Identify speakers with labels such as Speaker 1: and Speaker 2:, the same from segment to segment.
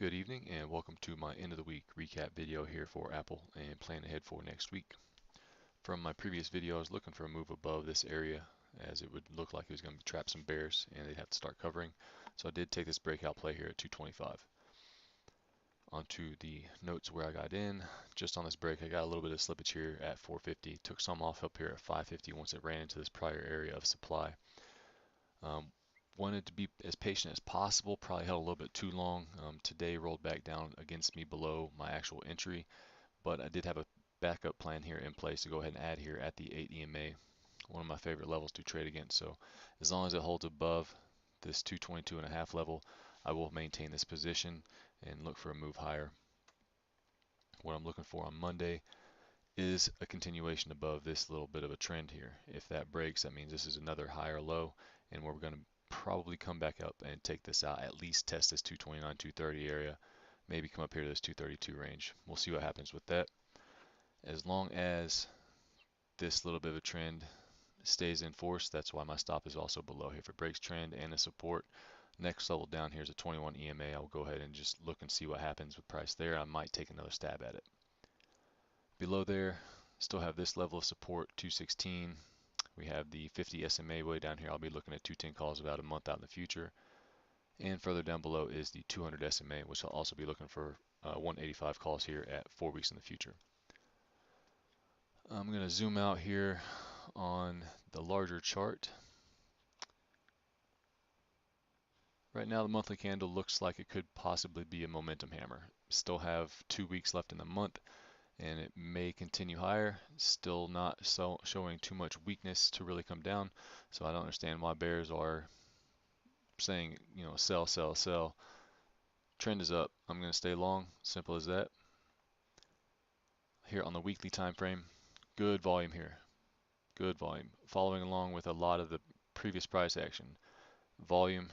Speaker 1: Good evening and welcome to my end of the week recap video here for Apple and plan ahead for next week. From my previous video, I was looking for a move above this area as it would look like it was going to trap some bears and they'd have to start covering. So I did take this breakout play here at 225. Onto the notes where I got in. Just on this break, I got a little bit of slippage here at 450. Took some off up here at 550 once it ran into this prior area of supply. Wanted to be as patient as possible, probably held a little bit too long. Today rolled back down against me below my actual entry, but I did have a backup plan here in place to go ahead and add here at the 8 EMA, one of my favorite levels to trade against. So as long as it holds above this 222.5 level, I will maintain this position and look for a move higher. What I'm looking for on Monday is a continuation above this little bit of a trend here. If that breaks, that means this is another higher low, and we're going to probably come back up and take this out, at least test this 229, 230 area, maybe come up here to this 232 range. We'll see what happens with that. As long as this little bit of a trend stays in force, that's why my stop is also below. If it breaks trend and a support, next level down here is a 21 EMA. I'll go ahead and just look and see what happens with price there. I might take another stab at it. Below there, still have this level of support, 216. We have the 50 SMA way down here. I'll be looking at 210 calls about a month out in the future. And further down below is the 200 SMA, which I'll also be looking for 185 calls here at 4 weeks in the future. I'm going to zoom out here on the larger chart. Right now, the monthly candle looks like it could possibly be a momentum hammer. Still have 2 weeks left in the month, and it may continue higher. Still not showing too much weakness to really come down, so I don't understand why bears are saying, sell, sell, sell. Trend is up. I'm going to stay long. Simple as that. Here on the weekly time frame, good volume here. Good volume. Following along with a lot of the previous price action. Volume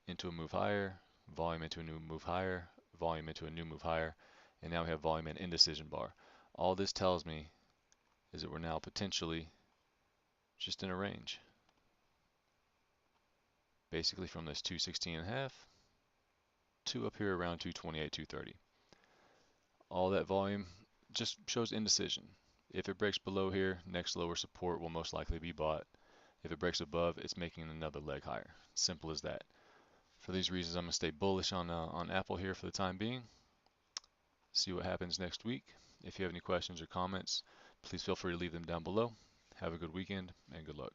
Speaker 1: into a move higher, volume into a new move higher, volume into a new move higher, and now we have volume and indecision bar. All this tells me is that we're now potentially just in a range. Basically from this 216.5 to up here around 228, 230. All that volume just shows indecision. If it breaks below here, next lower support will most likely be bought. If it breaks above, it's making another leg higher. Simple as that. For these reasons, I'm going to stay bullish on Apple here for the time being. See what happens next week. If you have any questions or comments, please feel free to leave them down below. Have a good weekend and good luck.